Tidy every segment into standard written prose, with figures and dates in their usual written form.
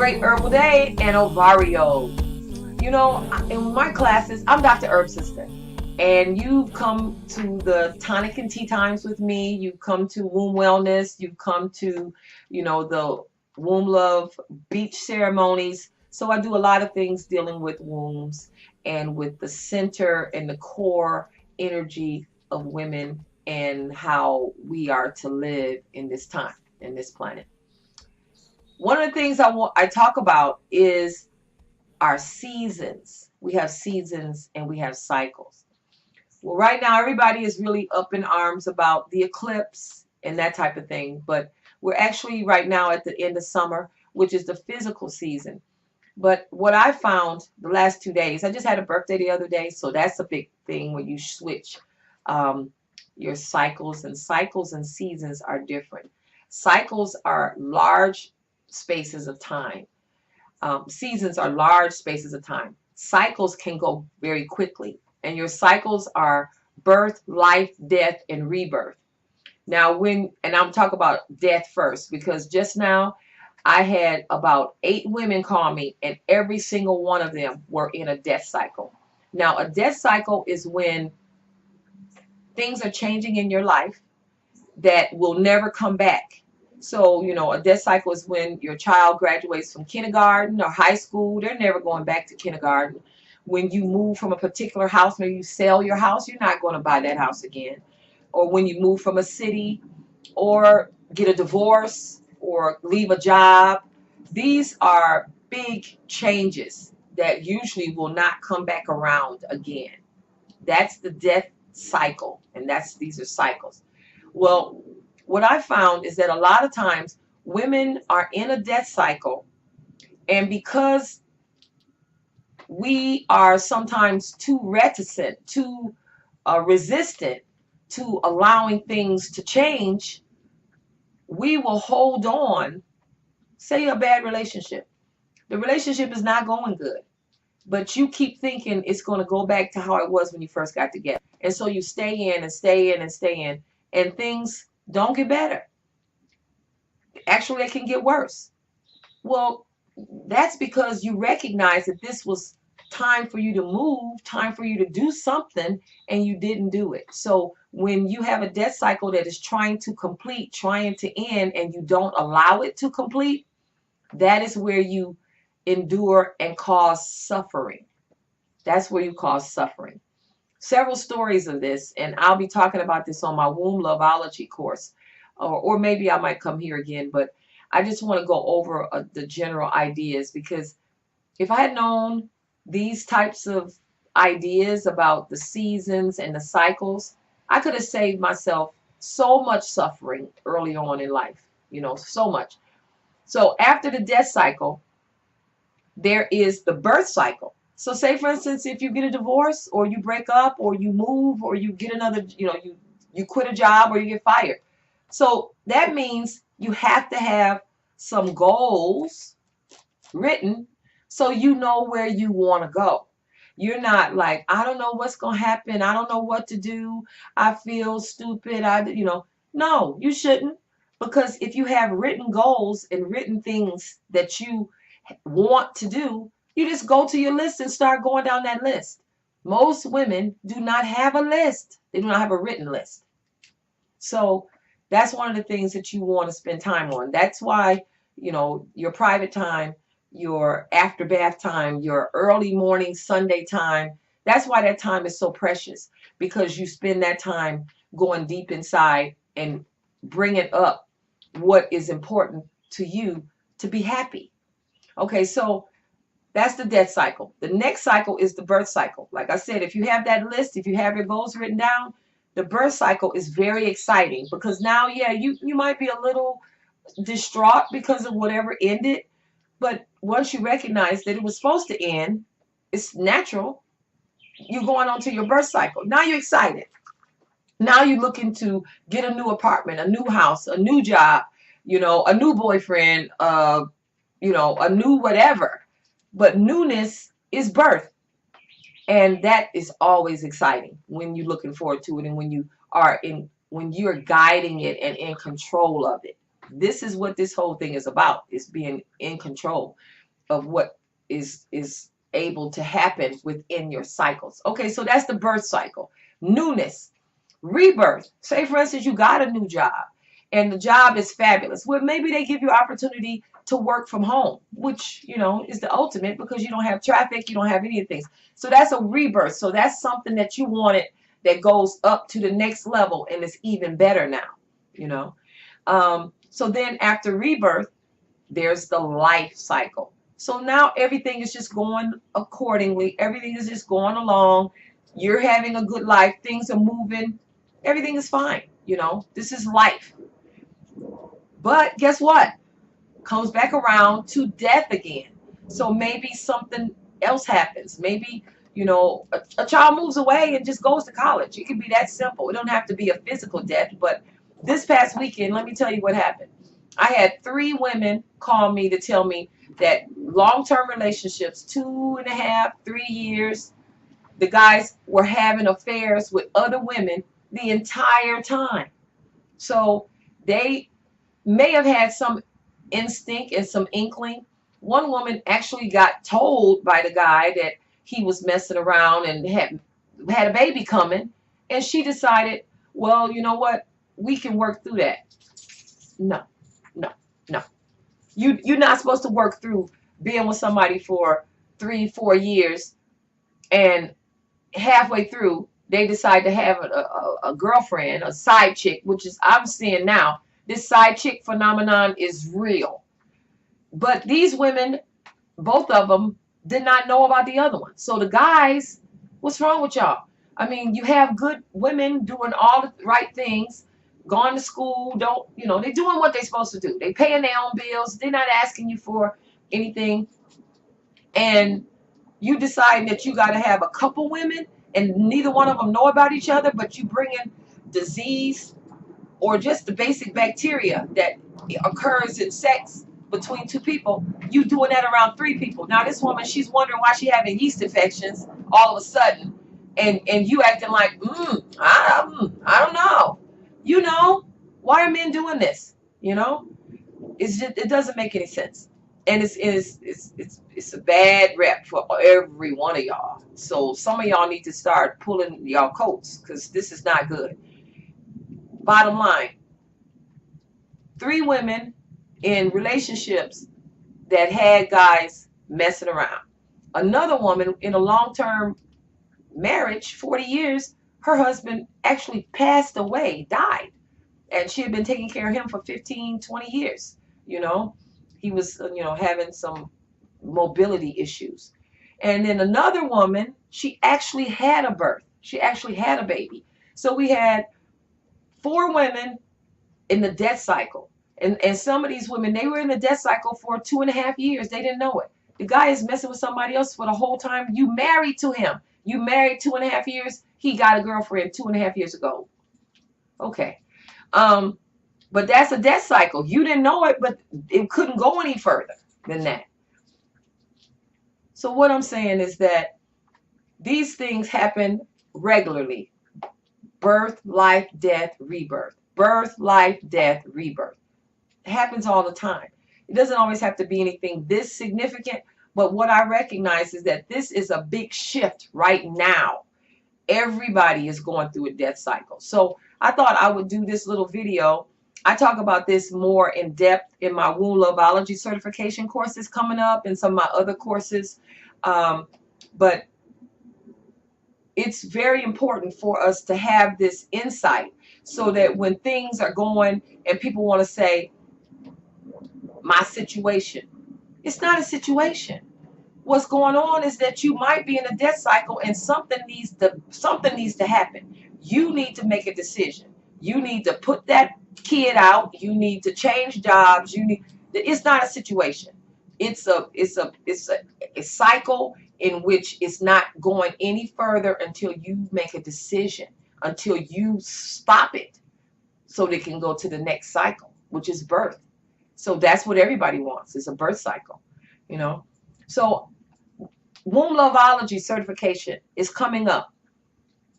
great herbal day and Ovario. You know, in my classes, I'm Dr. Herb Sister. And you've come to the tonic and tea times with me. You've come to womb wellness. You've come to, the womb love beach ceremonies. So I do a lot of things dealing with wombs and with the center and the core energy of women and how we are to live in this time, in this planet. One of the things I talk about is our seasons. We have seasons and we have cycles. Well, right now, everybody is really up in arms about the eclipse and that type of thing. But we're actually right now at the end of summer, which is the physical season. But what I found the last 2 days, I just had a birthday the other day. So that's a big thing when you switch your cycles. And cycles and seasons are different. Cycles are large spaces of time. Seasons are large spaces of time. Cycles can go very quickly. And your cycles are birth, life, death, and rebirth. Now, and I'm talking about death first, because just now I had about 8 women call me, and every single one of them were in a death cycle. Now, a death cycle is when things are changing in your life that will never come back. So, a death cycle is when your child graduates from kindergarten or high school. They're never going back to kindergarten. When you move from a particular house, maybe you sell your house, you're not going to buy that house again. Or when you move from a city or get a divorce or leave a job, these are big changes that usually will not come back around again. That's the death cycle, and these are cycles. Well, what I found is that a lot of times women are in a death cycle, and because we are sometimes too reticent, too resistant to allowing things to change, we will hold on. Say a bad relationship. The relationship is not going good, but you keep thinking it's going to go back to how it was when you first got together. And so you stay in and stay in and stay in, and things don't get better. Actually, they can get worse. Well, that's because you recognize that this was time for you to move, time for you to do something, and you didn't do it. So when you have a death cycle that is trying to complete, trying to end, and you don't allow it to complete, that is where you endure and cause suffering. That's where you cause suffering. Several stories of this, and I'll be talking about this on my WombLoveOlogy course, or maybe I might come here again, but I just want to go over the general ideas, because if I had known these types of ideas about the seasons and the cycles, I could have saved myself so much suffering early on in life, so much. So after the death cycle, there is the birth cycle. So say, for instance, if you get a divorce or you break up or you move or you get another, you quit a job or you get fired. So that means you have to have some goals written so you know where you want to go. You're not like, I don't know what's going to happen. I don't know what to do. I feel stupid. No, you shouldn't. Because if you have written goals and written things that you want to do, you just go to your list and start going down that list. Most women do not have a list. They do not have a written list. So that's one of the things that you want to spend time on. That's why, your private time, your after bath time, your early morning Sunday time, that's why that time is so precious, because you spend that time going deep inside and bringing up what is important to you to be happy. Okay, so that's the death cycle. The next cycle is the birth cycle. Like I said, if you have that list, if you have your goals written down, the birth cycle is very exciting, because now, yeah, you might be a little distraught because of whatever ended. But once you recognize that it was supposed to end, it's natural. You're going on to your birth cycle. Now you're excited. Now you're looking to get a new apartment, a new house, a new job, a new boyfriend, a new whatever. But newness is birth. And that is always exciting when you're looking forward to it, and when you're guiding it and in control of it. This is what this whole thing is about, is being in control of what is able to happen within your cycles. Okay, so that's the birth cycle. Newness, rebirth. Say, for instance, you got a new job and the job is fabulous. Well, maybe they give you opportunity to work from home, which, you know, is the ultimate because you don't have traffic, you don't have any of things. So that's a rebirth. So that's something that you wanted that goes up to the next level and is even better now, you know. So then after rebirth, there's the life cycle. So now everything is just going accordingly. Everything is just going along. You're having a good life. Things are moving. Everything is fine. You know, this is life. But guess what? Comes back around to death again. So maybe something else happens. Maybe, you know, a child moves away and just goes to college. It can be that simple. It don't have to be a physical death. But this past weekend, let me tell you what happened. I had 3 women call me to tell me that long-term relationships, 2.5, 3 years, the guys were having affairs with other women the entire time. So they may have had some instinct and some inkling. One woman actually got told by the guy that he was messing around and had a baby coming, and she decided, well, you know what, we can work through that. No, no, no. You're not supposed to work through being with somebody for 3-4 years and halfway through they decide to have a girlfriend, a side chick, which is, I'm seeing now, this side chick phenomenon is real. But these women, both of them, did not know about the other one. So the guys, what's wrong with y'all? I mean, you have good women doing all the right things, going to school, don't, you know, they're doing what they're supposed to do. They paying their own bills. They're not asking you for anything. And you decide that you got to have a couple women and neither one of them know about each other, but you bring in disease or just the basic bacteria that occurs in sex between 2 people. You doing that around 3 people. Now this woman, she's wondering why she having yeast infections all of a sudden, and you acting like, I don't know. You know, why are men doing this? You know, it's just, it doesn't make any sense, and it's a bad rep for every one of y'all. So some of y'all need to start pulling y'all coats because this is not good. Bottom line, 3 women in relationships that had guys messing around. Another woman in a long-term marriage, 40 years, her husband actually passed away, died. And she had been taking care of him for 15, 20 years. You know, he was, you know, having some mobility issues. And then another woman, she actually had a birth. She actually had a baby. So we had 4 women in the death cycle. And some of these women, they were in the death cycle for 2.5 years. They didn't know it. The guy is messing with somebody else for the whole time. You married to him. You married 2.5 years. He got a girlfriend 2.5 years ago. Okay. But that's a death cycle. You didn't know it, but it couldn't go any further than that. So what I'm saying is that these things happen regularly. Birth, life, death, rebirth. Birth, life, death, rebirth. It happens all the time. It doesn't always have to be anything this significant, but what I recognize is that this is a big shift right now. Everybody is going through a death cycle. So I thought I would do this little video. I talk about this more in depth in my WombLoveOlogy certification courses coming up and some of my other courses. But it's very important for us to have this insight so that when things are going and people want to say, my situation, it's not a situation. What's going on is that you might be in a death cycle and something needs to happen. You need to make a decision. You need to put that kid out. You need to change jobs. It's not a situation. It's a cycle in which it's not going any further until you make a decision, until you stop it so they can go to the next cycle, which is birth. So that's what everybody wants, is a birth cycle, you know. So WombLoveOlogy certification is coming up.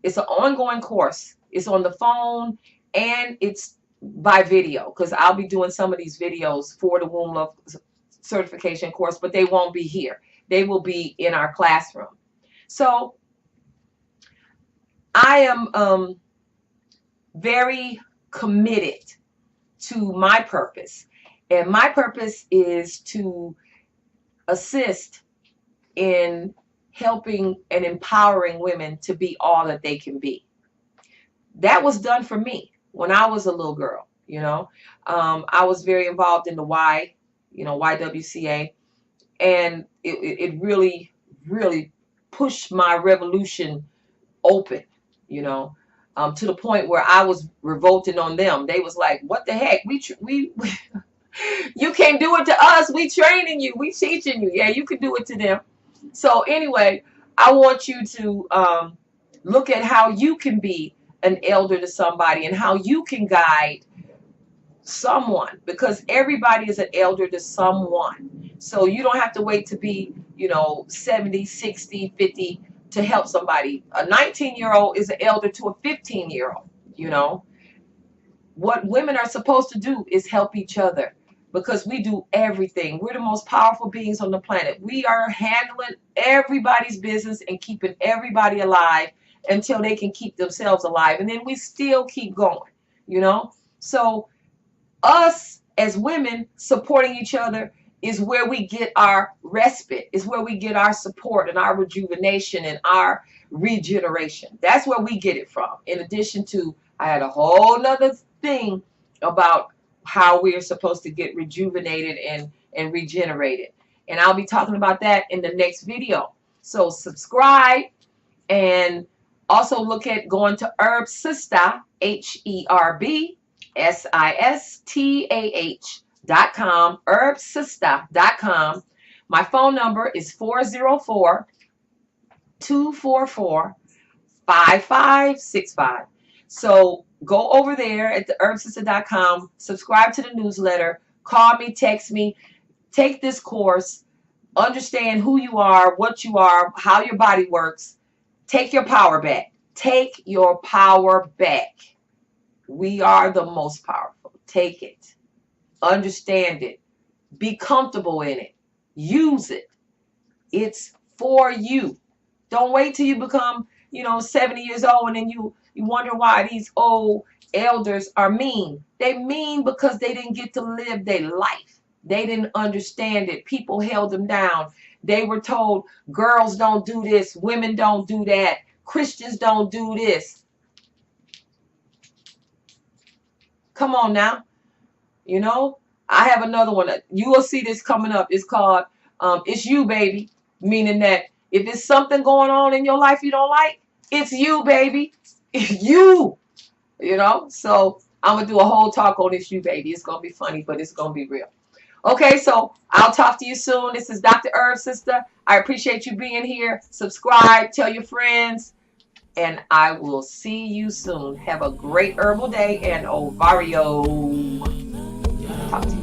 It's an ongoing course. It's on the phone and it's by video, because I'll be doing some of these videos for the Womb Love certification course, but they won't be here. They will be in our classroom. So I am very committed to my purpose. And my purpose is to assist in helping and empowering women to be all that they can be. That was done for me when I was a little girl, you know. I was very involved in the YWCA, and it really, really pushed my revolution open, you know, to the point where I was revolting on them. They was like, "What the heck? We you can't do it to us. We training you. We teaching you. Yeah, you can do it to them." So anyway, I want you to look at how you can be an elder to somebody and how you can guide someone, because everybody is an elder to someone. So you don't have to wait to be, 70, 60, 50 to help somebody. A 19-year-old is an elder to a 15-year-old, What women are supposed to do is help each other, because we do everything. We're the most powerful beings on the planet. We are handling everybody's business and keeping everybody alive until they can keep themselves alive. And then we still keep going, So us as women supporting each other is where we get our respite, is where we get our support and our rejuvenation and our regeneration. That's where we get it from. In addition to, I had a whole nother thing about how we are supposed to get rejuvenated and regenerated. And I'll be talking about that in the next video. So subscribe, and also look at going to Herbsista, HERBSISTAH.com, Herbsista.com. My phone number is 404-244-5565. So go over there at the Herbsista.com, subscribe to the newsletter, call me, text me, take this course, understand who you are, what you are, how your body works. Take your power back. Take your power back. We are the most powerful. Take it. Understand it. Be comfortable in it. Use it. It's for you. Don't wait till you become, 70 years old and then you wonder why these old elders are mean. They mean because they didn't get to live their life. They didn't understand it. People held them down. They were told, girls don't do this, women don't do that, Christians don't do this. Come on now. I have another one. You will see this coming up. It's called It's You, Baby. Meaning that if it's something going on in your life you don't like, it's you, baby. You. So I'm going to do a whole talk on It's You, Baby. It's going to be funny, but it's going to be real. Okay, so I'll talk to you soon. This is Dr. Herb Sister. I appreciate you being here. Subscribe, tell your friends, and I will see you soon. Have a great herbal day and Ovario. Talk to you.